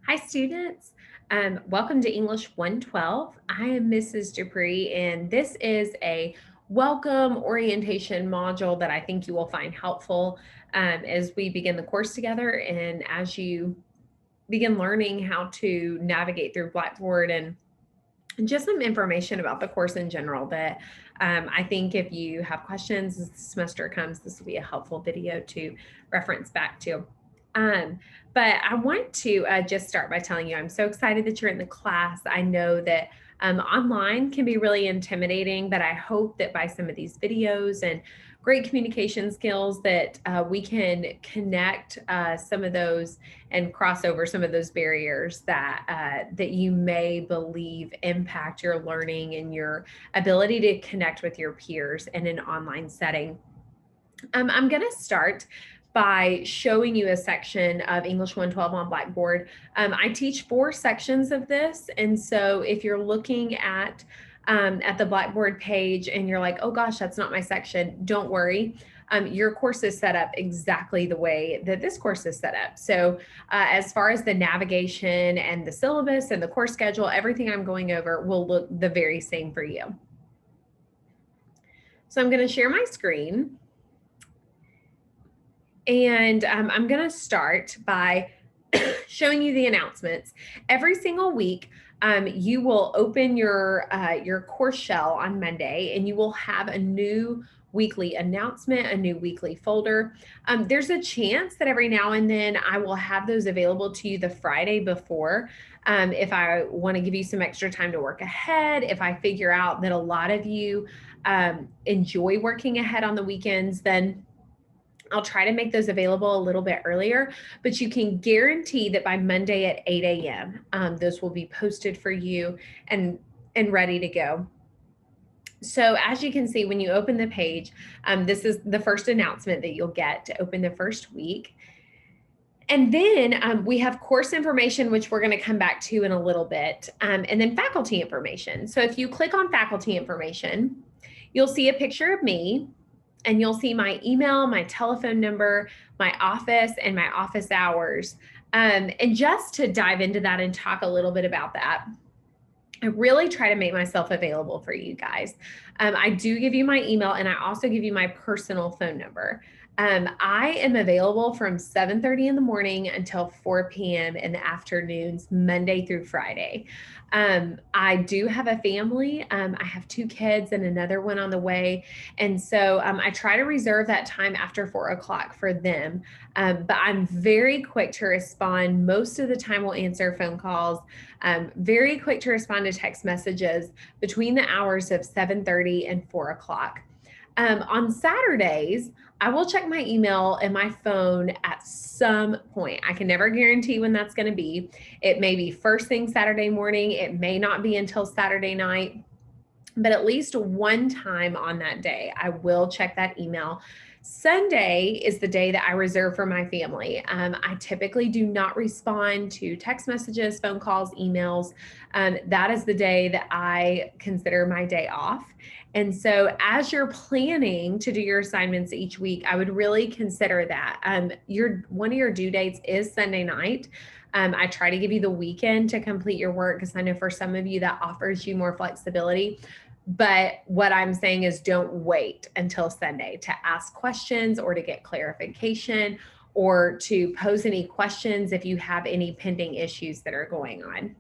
Hi, students. Welcome to English 112. I am Mrs. Dupree, and this is a welcome orientation module that I think you will find helpful as we begin the course together and as you begin learning how to navigate through Blackboard and just some information about the course in general that I think if you have questions as the semester comes, this will be a helpful video to reference back to. But I want to just start by telling you I'm so excited that you're in the class. I know that online can be really intimidating, but I hope that by some of these videos and great communication skills that we can connect some of those and cross over some of those barriers that that you may believe impact your learning and your ability to connect with your peers in an online setting. I'm going to start by showing you a section of English 112 on Blackboard. I teach 4 sections of this, and so if you're looking at the Blackboard page and you're like, oh gosh, that's not my section, don't worry. Your course is set up exactly the way that this course is set up. So as far as the navigation and the syllabus and the course schedule, everything I'm going over will look the very same for you. So I'm going to share my screen. And I'm going to start by showing you the announcements. Every single week, you will open your course shell on Monday, and you will have a new weekly announcement, a new weekly folder. There's a chance that every now and then I will have those available to you the Friday before. If I want to give you some extra time to work ahead, if I figure out that a lot of you enjoy working ahead on the weekends, then I'll try to make those available a little bit earlier, but you can guarantee that by Monday at 8 a.m., those will be posted for you and ready to go. So as you can see, when you open the page, this is the first announcement that you'll get to open the first week. And then we have course information, which we're going to come back to in a little bit, and then faculty information. So if you click on faculty information, you'll see a picture of me, and you'll see my email, my telephone number, my office, and my office hours. And just to dive into that and talk a little bit about that, I really try to make myself available for you guys. I do give you my email, and I also give you my personal phone number. I am available from 7:30 in the morning until 4 p.m. in the afternoons, Monday through Friday. I do have a family. I have 2 kids and another one on the way. And so I try to reserve that time after 4 o'clock for them. But I'm very quick to respond. Most of the time we'll answer phone calls. Very quick to respond to text messages between the hours of 7:30 and 4 o'clock. On Saturdays, I will check my email and my phone at some point. I can never guarantee when that's going to be. It may be first thing Saturday morning. It may not be until Saturday night, but at least one time on that day, I will check that email. Sunday is the day that I reserve for my family. I typically do not respond to text messages, phone calls, emails. That is the day that I consider my day off. And so as you're planning to do your assignments each week, I would really consider that. One of your due dates is Sunday night. I try to give you the weekend to complete your work because I know for some of you that offers you more flexibility. But what I'm saying is don't wait until Sunday to ask questions or to get clarification or to pose any questions if you have any pending issues that are going on.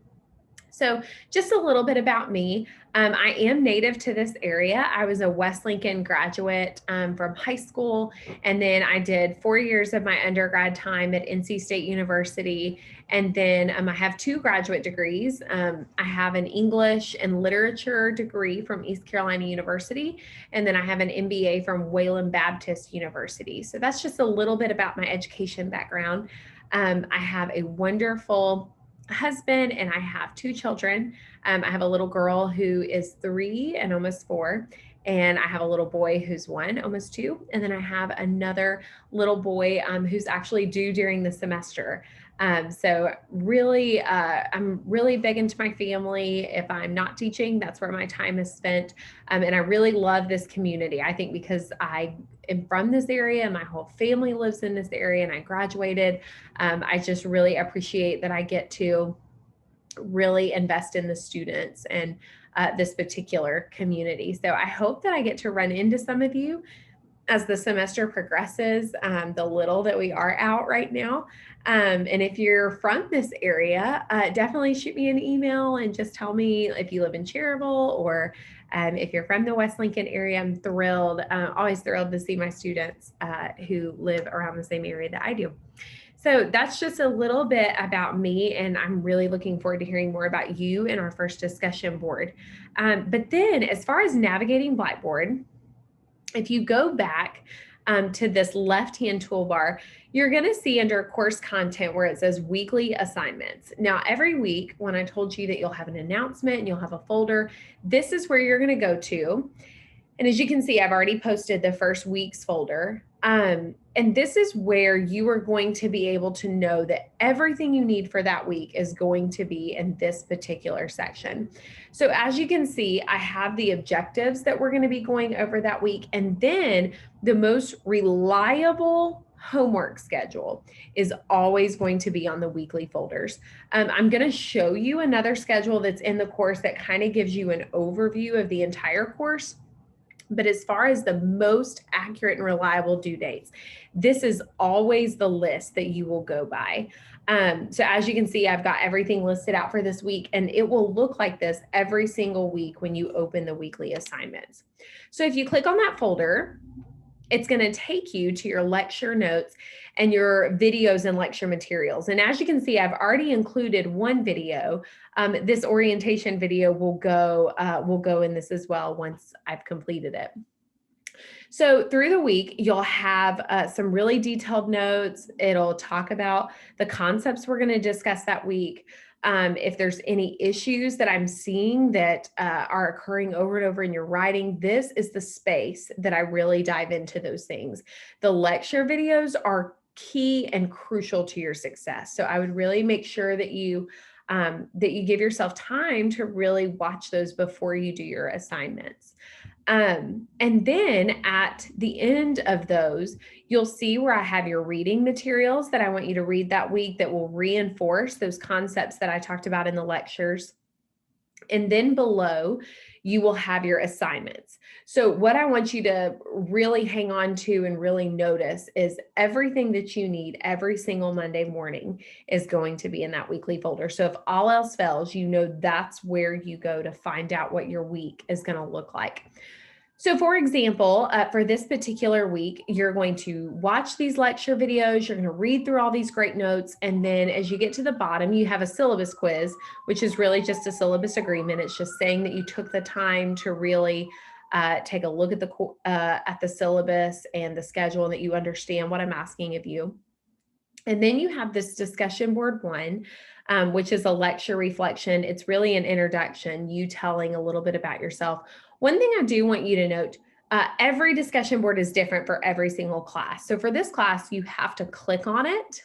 So just a little bit about me. I am native to this area. I was a West Lincoln graduate from high school, and then I did 4 years of my undergrad time at NC State University. And then I have 2 graduate degrees. I have an English and literature degree from East Carolina University, and then I have an MBA from Wayland Baptist University. So that's just a little bit about my education background. I have a wonderful husband, and I have 2 children. I have a little girl who is 3 and almost 4, and I have a little boy who's 1, almost 2, and then I have another little boy who's actually due during the semester. So really, I'm really big into my family. If I'm not teaching, that's where my time is spent. And I really love this community. I think because I am from this area and my whole family lives in this area and I graduated, I just really appreciate that I get to really invest in the students and this particular community. So I hope that I get to run into some of you as the semester progresses, the little that we are out right now. And if you're from this area, definitely shoot me an email and just tell me if you live in Cherryville or if you're from the West Lincoln area. I'm thrilled, always thrilled to see my students who live around the same area that I do. So that's just a little bit about me, and I'm really looking forward to hearing more about you in our first discussion board. But then as far as navigating Blackboard, if you go back to this left-hand toolbar, you're going to see under course content where it says weekly assignments. Now, every week when I told you that you'll have an announcement and you'll have a folder, this is where you're going to go to. And as you can see, I've already posted the first week's folder. And this is where you are going to be able to know that everything you need for that week is going to be in this particular section. So as you can see, I have the objectives that we're going to be going over that week. And then the most reliable homework schedule is always going to be on the weekly folders. I'm going to show you another schedule that's in the course that kind of gives you an overview of the entire course. But as far as the most accurate and reliable due dates, this is always the list that you will go by. So as you can see, I've got everything listed out for this week, and it will look like this every single week when you open the weekly assignments. So if you click on that folder, it's going to take you to your lecture notes and your videos and lecture materials. And as you can see, I've already included one video. This orientation video will go in this as well once I've completed it. So through the week, you'll have some really detailed notes. It'll talk about the concepts we're going to discuss that week. If there's any issues that I'm seeing that are occurring over and over in your writing, this is the space that I really dive into those things. The lecture videos are key and crucial to your success. So I would really make sure that you give yourself time to really watch those before you do your assignments. And then at the end of those, you'll see where I have your reading materials that I want you to read that week that will reinforce those concepts that I talked about in the lectures. And then below, you will have your assignments. So what I want you to really hang on to and really notice is everything that you need every single Monday morning is going to be in that weekly folder. So if all else fails, you know that's where you go to find out what your week is going to look like. So for example, for this particular week, you're going to watch these lecture videos, you're going to read through all these great notes, and then as you get to the bottom, you have a syllabus quiz, which is really just a syllabus agreement. It's just saying that you took the time to really take a look at the syllabus and the schedule and that you understand what I'm asking of you. And then you have this discussion board one, which is a lecture reflection. It's really an introduction, you telling a little bit about yourself. One thing I do want you to note, every discussion board is different for every single class. So for this class, you have to click on it,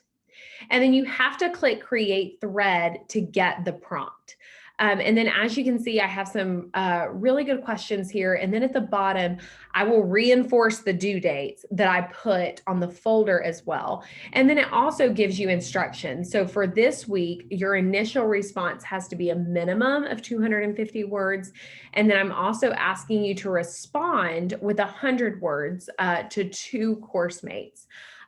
and then you have to click create thread to get the prompt. And then as you can see, I have some really good questions here. And then at the bottom, I will reinforce the due dates that I put on the folder as well. And then it also gives you instructions. So for this week, your initial response has to be a minimum of 250 words. And then I'm also asking you to respond with 100 words to 2 course mates.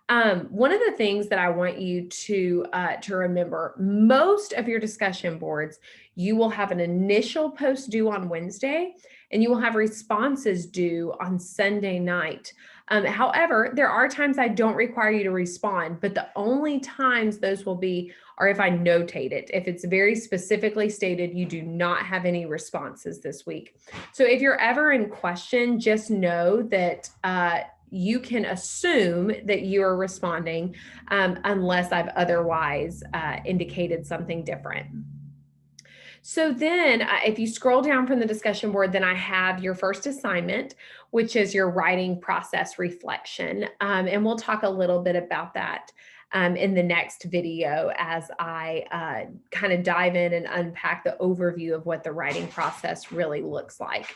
One of the things that I want you to remember, most of your discussion boards, you will have an initial post due on Wednesday, and you will have responses due on Sunday night. However, there are times I don't require you to respond, but the only times those will be are if I notate it. If it's very specifically stated, you do not have any responses this week. So if you're ever in question, just know that you can assume that you are responding unless I've otherwise indicated something different. So then if you scroll down from the discussion board, then I have your first assignment, which is your writing process reflection. And we'll talk a little bit about that in the next video as I kind of dive in and unpack the overview of what the writing process really looks like.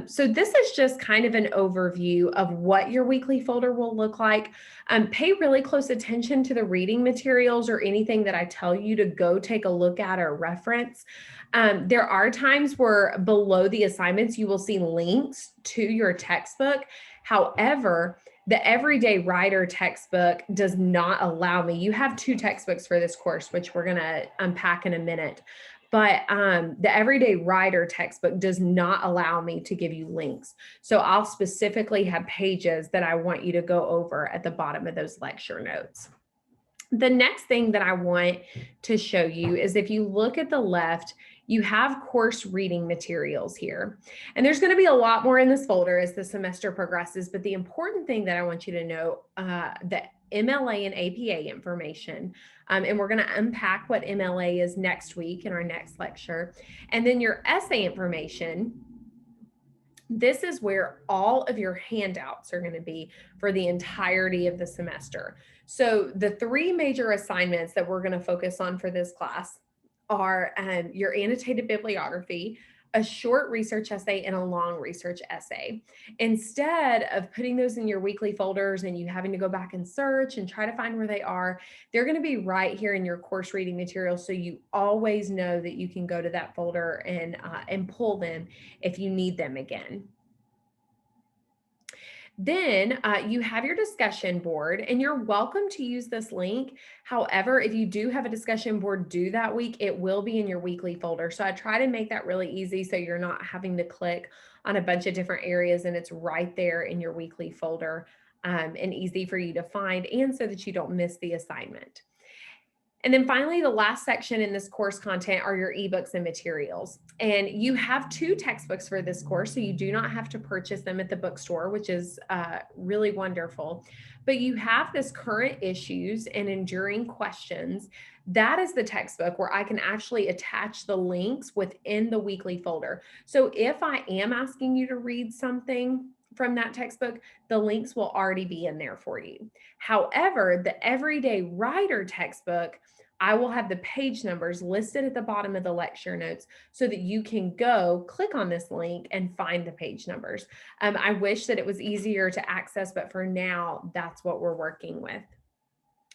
So this is just kind of an overview of what your weekly folder will look like. Pay really close attention to the reading materials or anything that I tell you to go take a look at or reference. There are times where below the assignments, you will see links to your textbook. However, the Everyday Writer textbook does not allow me. You have 2 textbooks for this course, which we're going to unpack in a minute. But the Everyday Writer textbook does not allow me to give you links. So I'll specifically have pages that I want you to go over at the bottom of those lecture notes. The next thing that I want to show you is if you look at the left, you have course reading materials here. And there's going to be a lot more in this folder as the semester progresses, but the important thing that I want you to know, the MLA and APA information, and we're going to unpack what MLA is next week in our next lecture, and then your essay information. This is where all of your handouts are going to be for the entirety of the semester. So the 3 major assignments that we're going to focus on for this class are your annotated bibliography, a short research essay, and a long research essay. Instead of putting those in your weekly folders and you having to go back and search and try to find where they are, they're going to be right here in your course reading materials. So you always know that you can go to that folder and pull them if you need them again. Then you have your discussion board, and you're welcome to use this link. However, if you do have a discussion board due that week, it will be in your weekly folder. So I try to make that really easy so you're not having to click on a bunch of different areas, and it's right there in your weekly folder and easy for you to find, and so that you don't miss the assignment. And then finally, the last section in this course content are your ebooks and materials. And you have 2 textbooks for this course, so you do not have to purchase them at the bookstore, which is really wonderful. But you have this Current Issues and Enduring Questions. That is the textbook where I can actually attach the links within the weekly folder. So if I am asking you to read something from that textbook, the links will already be in there for you. However, the Everyday Writer textbook, I will have the page numbers listed at the bottom of the lecture notes so that you can go click on this link and find the page numbers. I wish that it was easier to access, but for now, that's what we're working with.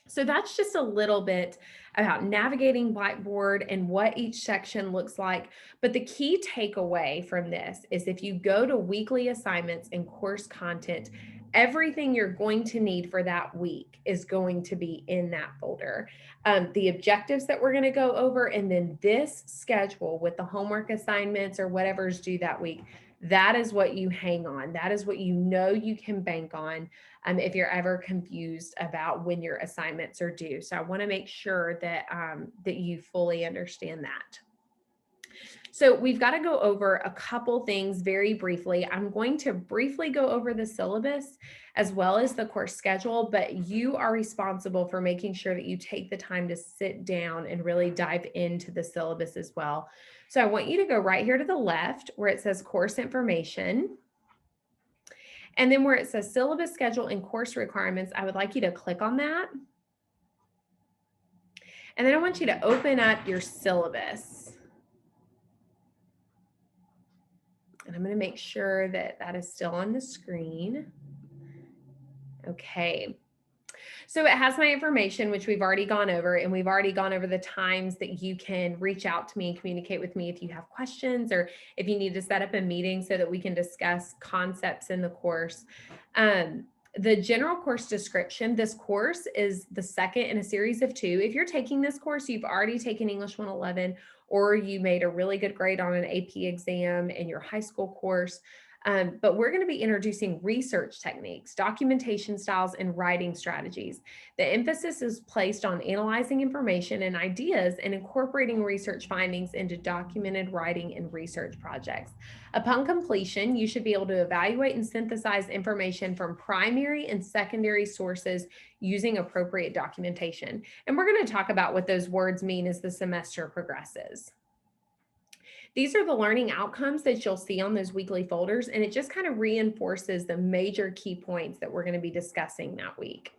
So that's just a little bit about navigating Blackboard and what each section looks like. But the key takeaway from this is if you go to weekly assignments and course content, everything you're going to need for that week is going to be in that folder. The objectives that we're going to go over, and then this schedule with the homework assignments or whatever's due that week, that is what you hang on. That is what you know you can bank on if you're ever confused about when your assignments are due. So I want to make sure that, that you fully understand that. So we've got to go over a couple things very briefly. I'm going to briefly go over the syllabus as well as the course schedule, but you are responsible for making sure that you take the time to sit down and really dive into the syllabus as well. So I want you to go right here to the left where it says course information. And then where it says syllabus schedule and course requirements, I would like you to click on that. And then I want you to open up your syllabus. And I'm going to make sure that that is still on the screen. Okay. So it has my information, which we've already gone over, and we've already gone over the times that you can reach out to me and communicate with me if you have questions or if you need to set up a meeting so that we can discuss concepts in the course. The general course description, this course is the second in a series of 2. If you're taking this course, you've already taken English 111, or you made a really good grade on an AP exam in your high school course. But we're going to be introducing research techniques, documentation styles, and writing strategies. The emphasis is placed on analyzing information and ideas and incorporating research findings into documented writing and research projects. Upon completion, you should be able to evaluate and synthesize information from primary and secondary sources using appropriate documentation. And we're going to talk about what those words mean as the semester progresses. These are the learning outcomes that you'll see on those weekly folders, and it just kind of reinforces the major key points that we're going to be discussing that week.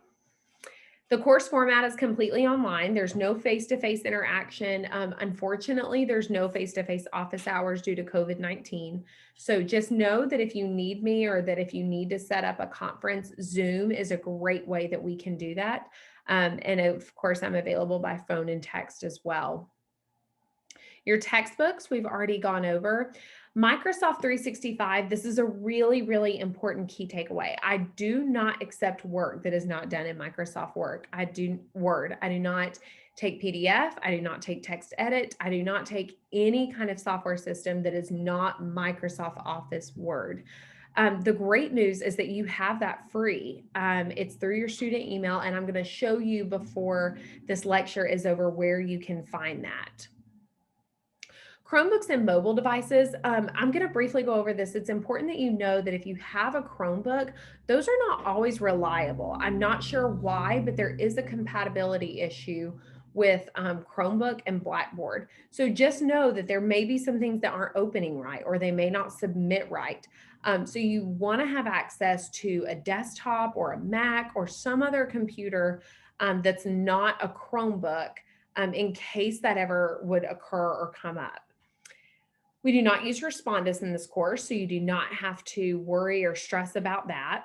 The course format is completely online. There's no face-to-face interaction. Unfortunately, there's no face-to-face office hours due to COVID-19. So just know that if you need me or that if you need to set up a conference, Zoom is a great way that we can do that. And of course, I'm available by phone and text as well. Your textbooks, we've already gone over. Microsoft 365, this is a really, really important key takeaway. I do not accept work that is not done in Microsoft Word. I do not take PDF. I do not take text edit. I do not take any kind of software system that is not Microsoft Office Word. The great news is that you have that free. It's through your student email, and I'm going to show you before this lecture is over where you can find that. Chromebooks and mobile devices, I'm going to briefly go over this. It's important that you know that if you have a Chromebook, those are not always reliable. I'm not sure why, but there is a compatibility issue with Chromebook and Blackboard. So just know that there may be some things that aren't opening right, or they may not submit right. So you want to have access to a desktop or a Mac or some other computer that's not a Chromebook in case that ever would occur or come up. We do not use Respondus in this course, so you do not have to worry or stress about that.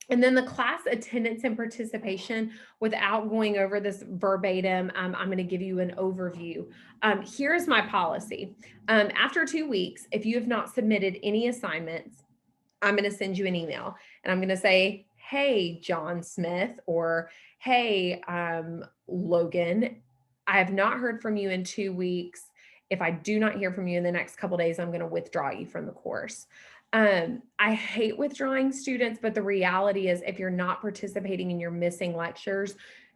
And then the class attendance and participation, without going over this verbatim, I'm going to give you an overview. Here's my policy. After 2 weeks, if you have not submitted any assignments, I'm going to send you an email and I'm going to say, hey, John Smith, or hey, Logan, I have not heard from you in 2 weeks. If I do not hear from you in the next couple of days, I'm going to withdraw you from the course. I hate withdrawing students, but the reality is if you're not participating and you're missing lectures,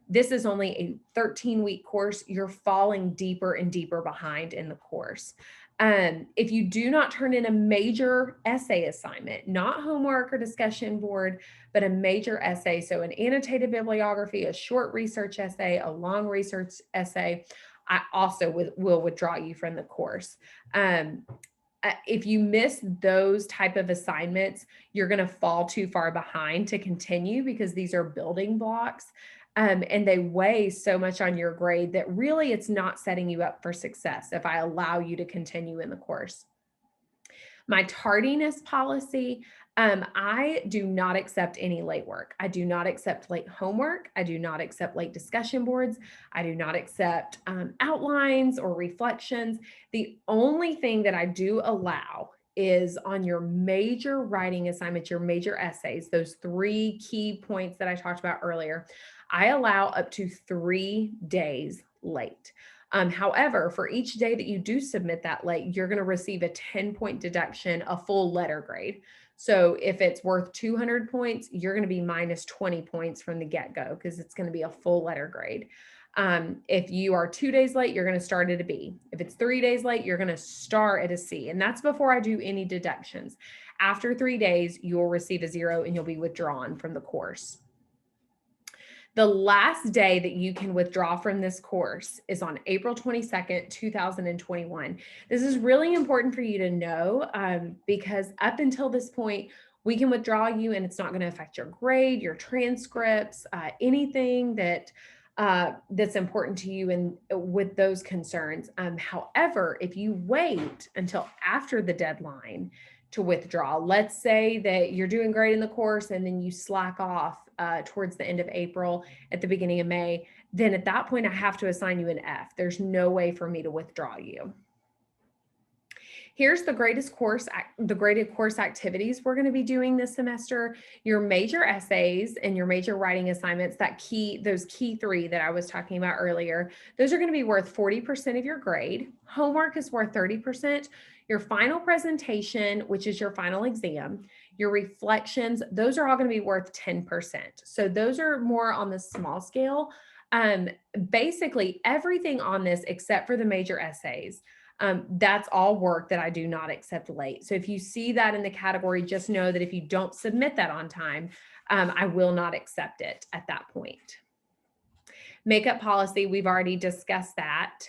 this is only a 13-week course. You're falling deeper and deeper behind in the course. If you do not turn in a major essay assignment, not homework or discussion board, but a major essay, so an annotated bibliography, a short research essay, a long research essay, I also will withdraw you from the course. If you miss those type of assignments, you're going to fall too far behind to continue because these are building blocks and they weigh so much on your grade that really it's not setting you up for success if I allow you to continue in the course. My tardiness policy, I do not accept any late work. I do not accept late homework. I do not accept late discussion boards. I do not accept outlines or reflections. The only thing that I do allow is on your major writing assignments, your major essays, those 3 key points that I talked about earlier, I allow up to 3 days late. However, for each day that you do submit that late, you're going to receive a 10-point deduction, a full letter grade. So if it's worth 200 points, you're going to be minus 20 points from the get-go because it's going to be a full letter grade. If you are 2 days late, you're going to start at a B. If it's 3 days late, you're going to start at a C. And that's before I do any deductions. After 3 days, you'll receive a 0 and you'll be withdrawn from the course. The last day that you can withdraw from this course is on April 22nd, 2021. This is really important for you to know because up until this point, we can withdraw you and it's not going to affect your grade, your transcripts, anything that that's important to you and with those concerns. However, if you wait until after the deadline to withdraw, let's say that you're doing great in the course and then you slack off towards the end of April, at the beginning of May, then at that point I have to assign you an F. There's no way for me to withdraw you. Here's the graded course activities we're going to be doing this semester. Your major essays and your major writing assignments, those key 3 that I was talking about earlier, those are going to be worth 40% of your grade. Homework is worth 30%. Your final presentation, which is your final exam, your reflections, those are all going to be worth 10%. So those are more on the small scale. Basically everything on this except for the major essays, that's all work that I do not accept late. So if you see that in the category, just know that if you don't submit that on time, I will not accept it at that point. Makeup policy, we've already discussed that.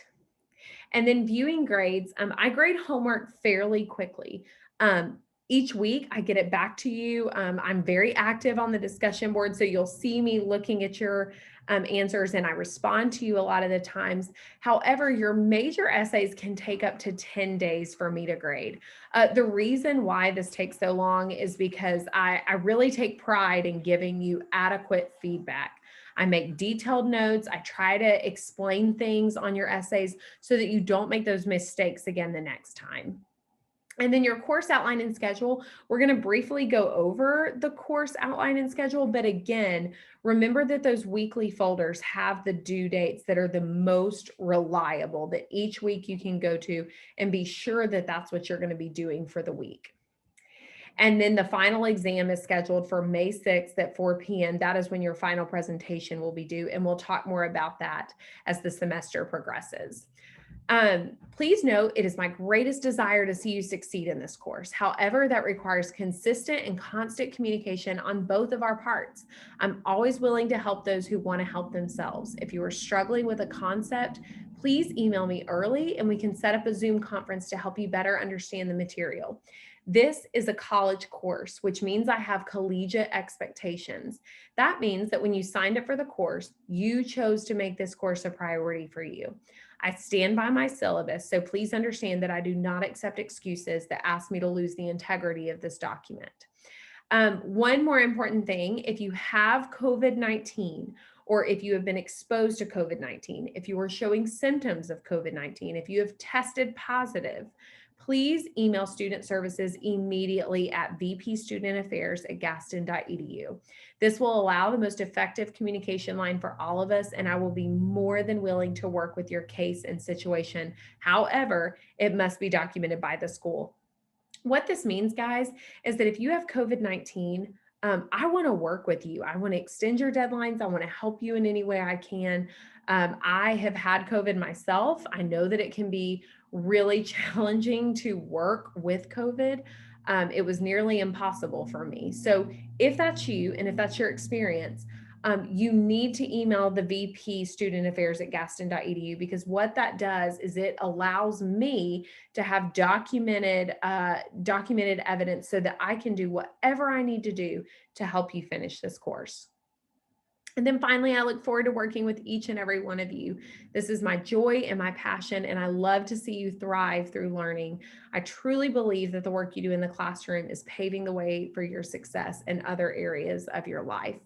And then viewing grades, I grade homework fairly quickly. Each week, I get it back to you. I'm very active on the discussion board, so you'll see me looking at your answers, and I respond to you a lot of the times. However, your major essays can take up to 10 days for me to grade. The reason why this takes so long is because I really take pride in giving you adequate feedback. I make detailed notes. I try to explain things on your essays so that you don't make those mistakes again the next time. And then your course outline and schedule, we're going to briefly go over the course outline and schedule. But again, remember that those weekly folders have the due dates that are the most reliable that each week you can go to and be sure that that's what you're going to be doing for the week. And then the final exam is scheduled for May 6th at 4 p.m. That is when your final presentation will be due. And we'll talk more about that as the semester progresses. Please note, it is my greatest desire to see you succeed in this course. However, that requires consistent and constant communication on both of our parts. I'm always willing to help those who want to help themselves. If you are struggling with a concept, please email me early and we can set up a Zoom conference to help you better understand the material. This is a college course, which means I have collegiate expectations. That means that when you signed up for the course, you chose to make this course a priority for you. I stand by my syllabus, so please understand that I do not accept excuses that ask me to lose the integrity of this document. One more important thing, if you have COVID-19, or if you have been exposed to COVID-19, if you are showing symptoms of COVID-19, if you have tested positive, please email Student Services immediately at vpstudentaffairs@gaston.edu. This will allow the most effective communication line for all of us, and I will be more than willing to work with your case and situation. However, it must be documented by the school. What this means, guys, is that if you have COVID-19, I want to work with you. I want to extend your deadlines. I want to help you in any way I can. I have had COVID myself. I know that it can be really challenging to work with COVID. It was nearly impossible for me. So if that's you and if that's your experience, you need to email the VP Student Affairs at gaston.edu, because what that does is it allows me to have documented evidence so that I can do whatever I need to do to help you finish this course. And then finally, I look forward to working with each and every one of you. This is my joy and my passion, and I love to see you thrive through learning. I truly believe that the work you do in the classroom is paving the way for your success in other areas of your life.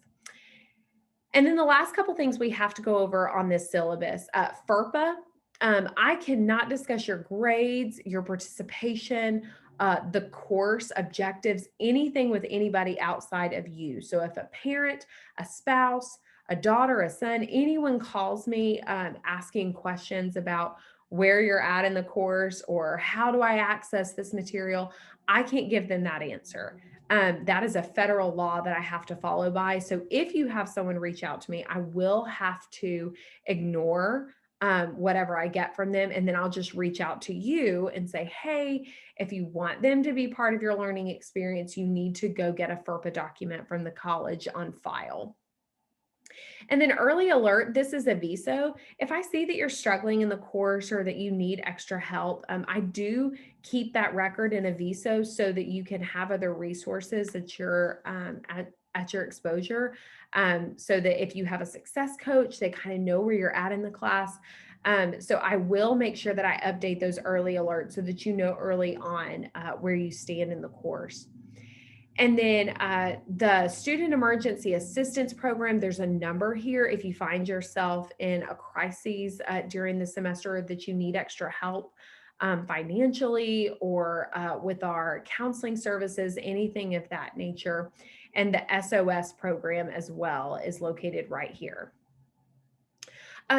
And then the last couple things we have to go over on this syllabus, FERPA. I cannot discuss your grades, your participation, the course objectives, anything with anybody outside of you. So if a parent, a spouse, a daughter, a son, anyone calls me asking questions about where you're at in the course or how do I access this material, I can't give them that answer. That is a federal law that I have to follow by. So if you have someone reach out to me, I will have to ignore whatever I get from them. And then I'll just reach out to you and say, hey, if you want them to be part of your learning experience, you need to go get a FERPA document from the college on file. And then early alert, this is a VISO. If I see that you're struggling in the course or that you need extra help, I do keep that record in a VISO so that you can have other resources at your exposure. So that if you have a success coach, they kind of know where you're at in the class. So I will make sure that I update those early alerts so that you know early on where you stand in the course. And then the Student Emergency Assistance Program, there's a number here if you find yourself in a crisis during the semester that you need extra help financially or with our counseling services, anything of that nature. And the SOS program as well is located right here.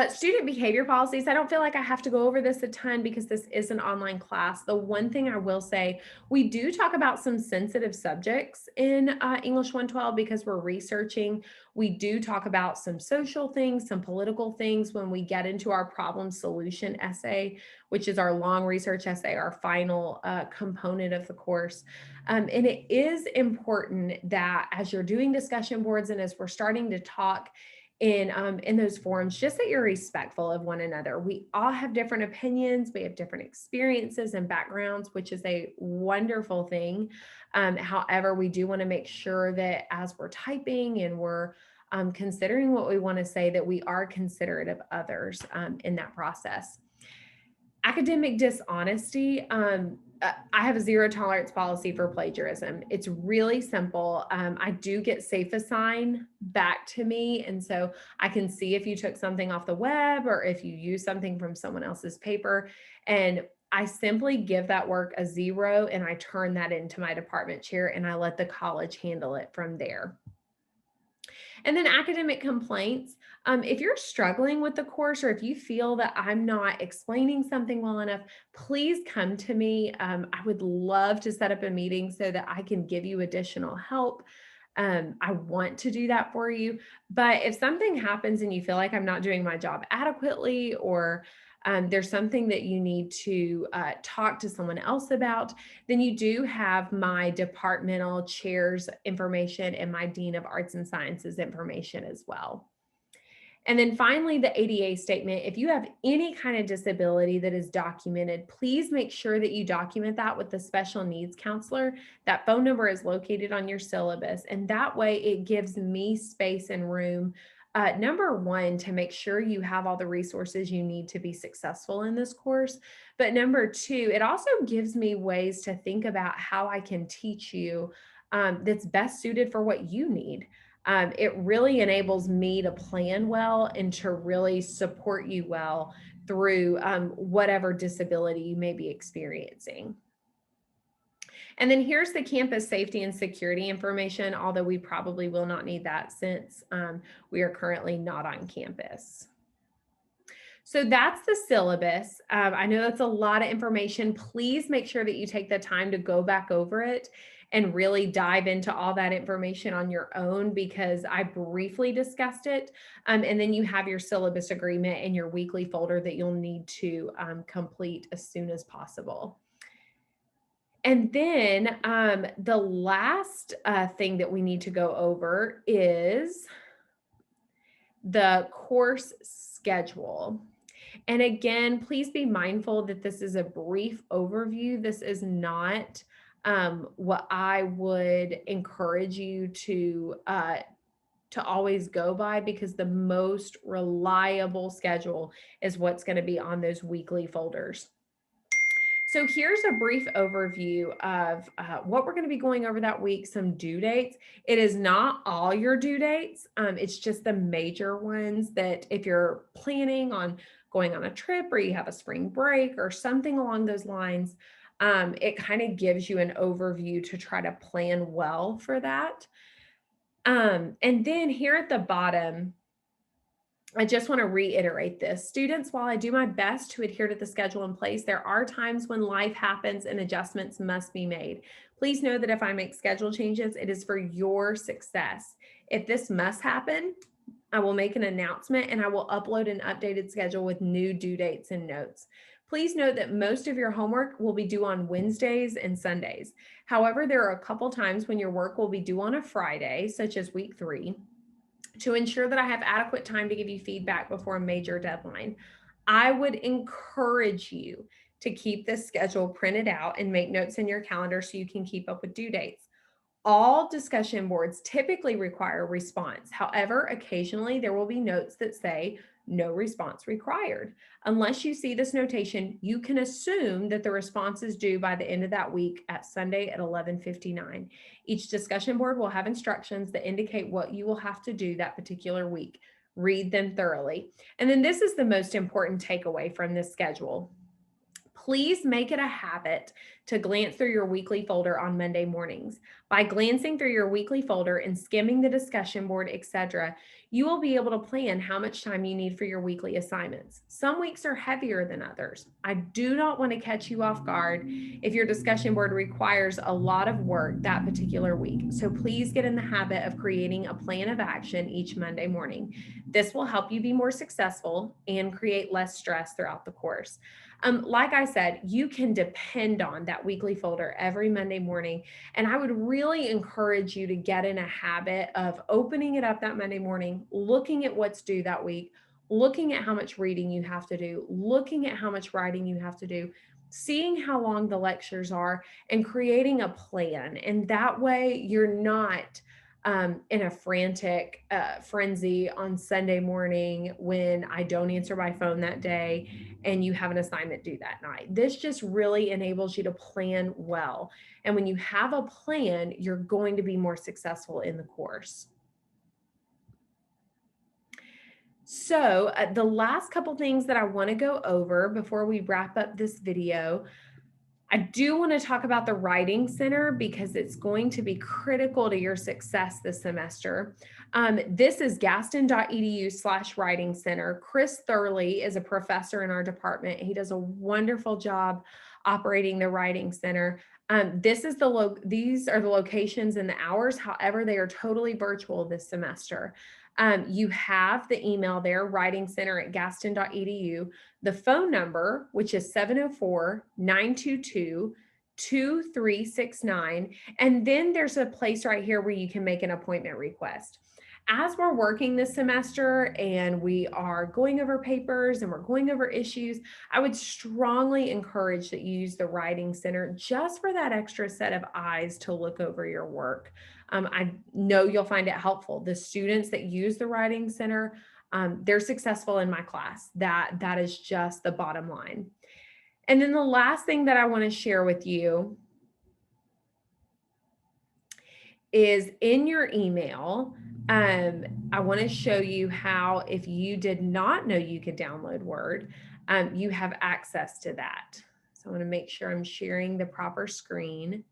Student behavior policies, I don't feel like I have to go over this a ton because this is an online class. The one thing I will say, we do talk about some sensitive subjects in English 112 because we're researching. We do talk about some social things, some political things when we get into our problem solution essay, which is our long research essay, our final component of the course. And it is important that as you're doing discussion boards and as we're starting to talk, in those forums, just that you're respectful of one another. We all have different opinions, we have different experiences and backgrounds, which is a wonderful thing. However, we do want to make sure that as we're typing and we're considering what we want to say, that we are considerate of others in that process. Academic dishonesty. I have a zero tolerance policy for plagiarism. It's really simple. I do get SafeAssign back to me. And so I can see if you took something off the web or if you use something from someone else's paper. And I simply give that work a 0 and I turn that into my department chair and I let the college handle it from there. And then academic complaints. If you're struggling with the course or if you feel that I'm not explaining something well enough, please come to me. I would love to set up a meeting so that I can give you additional help. I want to do that for you. But if something happens and you feel like I'm not doing my job adequately, or there's something that you need to talk to someone else about, then you do have my departmental chair's information and my Dean of Arts and Sciences information as well. And then finally, the ADA statement. If you have any kind of disability that is documented, please make sure that you document that with the special needs counselor. That phone number is located on your syllabus, and that way it gives me space and room. Number one, to make sure you have all the resources you need to be successful in this course. But number two, it also gives me ways to think about how I can teach you that's best suited for what you need. It really enables me to plan well and to really support you well through whatever disability you may be experiencing. And then here's the campus safety and security information, although we probably will not need that since we are currently not on campus. So that's the syllabus. I know that's a lot of information. Please make sure that you take the time to go back over it and really dive into all that information on your own, because I briefly discussed it. And then you have your syllabus agreement in your weekly folder that you'll need to complete as soon as possible. And then the last thing that we need to go over is the course schedule. And again, please be mindful that this is a brief overview. This is not what I would encourage you to always go by, because the most reliable schedule is what's going to be on those weekly folders. So here's a brief overview of what we're going to be going over that week, some due dates. It is not all your due dates. It's just the major ones that if you're planning on going on a trip or you have a spring break or something along those lines, it kind of gives you an overview to try to plan well for that. And then here at the bottom, I just want to reiterate this. Students, while I do my best to adhere to the schedule in place, there are times when life happens and adjustments must be made. Please know that if I make schedule changes, it is for your success. If this must happen, I will make an announcement and I will upload an updated schedule with new due dates and notes. Please note that most of your homework will be due on Wednesdays and Sundays. However, there are a couple times when your work will be due on a Friday, such as week 3. To ensure that I have adequate time to give you feedback before a major deadline, I would encourage you to keep this schedule printed out and make notes in your calendar so you can keep up with due dates. All discussion boards typically require a response. However, occasionally there will be notes that say no response required. Unless you see this notation, you can assume that the response is due by the end of that week at Sunday at 11:59. Each discussion board will have instructions that indicate what you will have to do that particular week. Read them thoroughly. And then this is the most important takeaway from this schedule. Please make it a habit to glance through your weekly folder on Monday mornings. By glancing through your weekly folder and skimming the discussion board, etc., you will be able to plan how much time you need for your weekly assignments. Some weeks are heavier than others. I do not want to catch you off guard if your discussion board requires a lot of work that particular week. So please get in the habit of creating a plan of action each Monday morning. This will help you be more successful and create less stress throughout the course. Like I said, you can depend on that weekly folder every Monday morning. And I would really encourage you to get in a habit of opening it up that Monday morning, morning, looking at what's due that week, looking at how much reading you have to do, looking at how much writing you have to do, seeing how long the lectures are, and creating a plan. And that way you're not in a frantic frenzy on Sunday morning when I don't answer my phone that day and you have an assignment due that night. This just really enables you to plan well. And when you have a plan, you're going to be more successful in the course. So the last couple things that I want to go over before we wrap up this video, I do want to talk about the Writing Center because it's going to be critical to your success this semester. This is gaston.edu/writing center. Chris Thurley is a professor in our department. He does a wonderful job operating the Writing Center. These are the locations and the hours. However, they are totally virtual this semester. You have the email there, writingcenter@gaston.edu, the phone number, which is 704-922-2369. And then there's a place right here where you can make an appointment request. As we're working this semester and we are going over papers and we're going over issues, I would strongly encourage that you use the Writing Center just for that extra set of eyes to look over your work. I know you'll find it helpful. The students that use the Writing Center, they're successful in my class. That is just the bottom line. And then the last thing that I want to share with you is in your email. I want to show you how, if you did not know you could download Word, you have access to that. So I want to make sure I'm sharing the proper screen.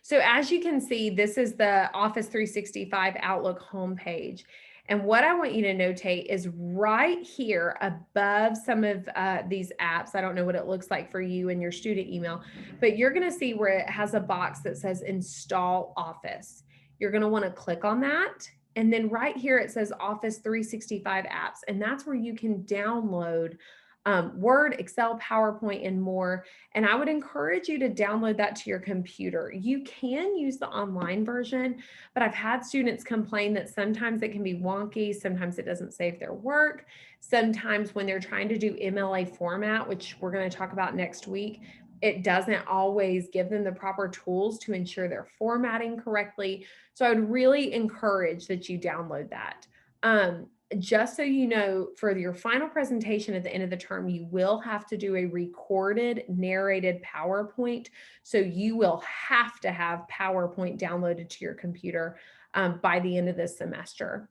So as you can see, this is the Office 365 Outlook homepage. And what I want you to notate is right here above some of these apps. I don't know what it looks like for you in your student email, but you're going to see where it has a box that says Install Office. You're going to want to click on that. And then right here it says Office 365 apps. And that's where you can download Word, Excel, PowerPoint, and more. And I would encourage you to download that to your computer. You can use the online version, but I've had students complain that sometimes it can be wonky, sometimes it doesn't save their work, sometimes when they're trying to do MLA format, which we're going to talk about next week, it doesn't always give them the proper tools to ensure they're formatting correctly. So I would really encourage that you download that. Just so you know, for your final presentation at the end of the term, you will have to do a recorded, narrated PowerPoint. So you will have to have PowerPoint downloaded to your computer by the end of this semester.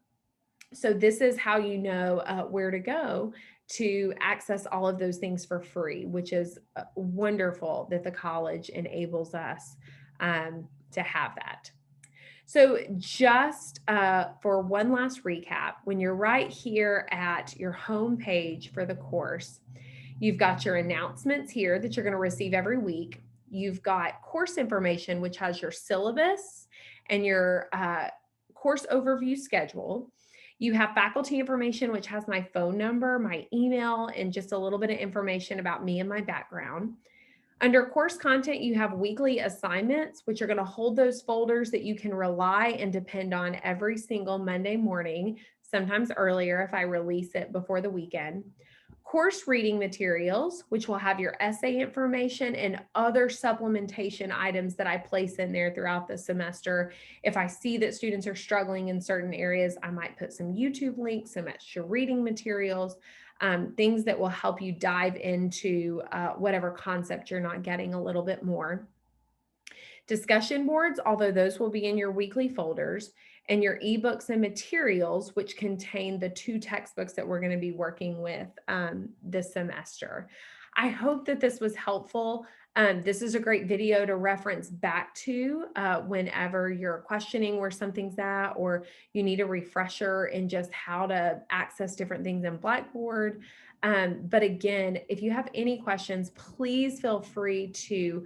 So this is how you know where to go to access all of those things for free, which is wonderful that the college enables us to have that. So just for one last recap, when you're right here at your home page for the course, you've got your announcements here that you're going to receive every week. You've got course information, which has your syllabus and your course overview schedule. You have faculty information, which has my phone number, my email, and just a little bit of information about me and my background. Under course content, you have weekly assignments, which are going to hold those folders that you can rely and depend on every single Monday morning, sometimes earlier if I release it before the weekend. Course reading materials, which will have your essay information and other supplementation items that I place in there throughout the semester. If I see that students are struggling in certain areas, I might put some YouTube links, some extra reading materials, things that will help you dive into whatever concept you're not getting a little bit more. Discussion boards, although those will be in your weekly folders, and your ebooks and materials, which contain the 2 textbooks that we're going to be working with this semester. I hope that this was helpful. This is a great video to reference back to whenever you're questioning where something's at, or you need a refresher in just how to access different things in Blackboard. But again, if you have any questions, please feel free to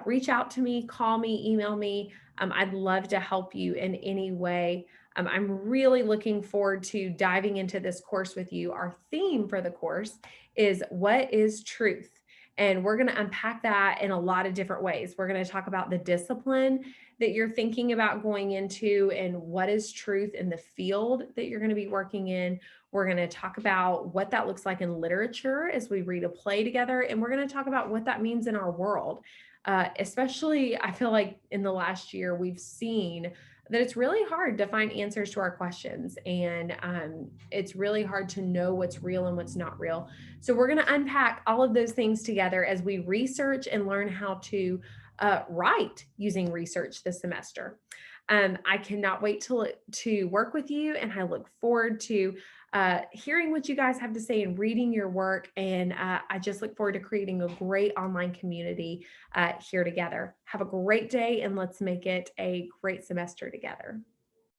reach out to me, call me, email me. I'd love to help you in any way. I'm really looking forward to diving into this course with you. Our theme for the course is what is truth? And we're going to unpack that in a lot of different ways. We're going to talk about the discipline that you're thinking about going into and what is truth in the field that you're going to be working in. We're going to talk about what that looks like in literature as we read a play together. And we're going to talk about what that means in our world. Especially, I feel like in the last year, we've seen that it's really hard to find answers to our questions. And it's really hard to know what's real and what's not real. So we're going to unpack all of those things together as we research and learn how to write using research this semester. I cannot wait to work with you, and I look forward to hearing what you guys have to say and reading your work. And I just look forward to creating a great online community here together. Have a great day, and let's make it a great semester together.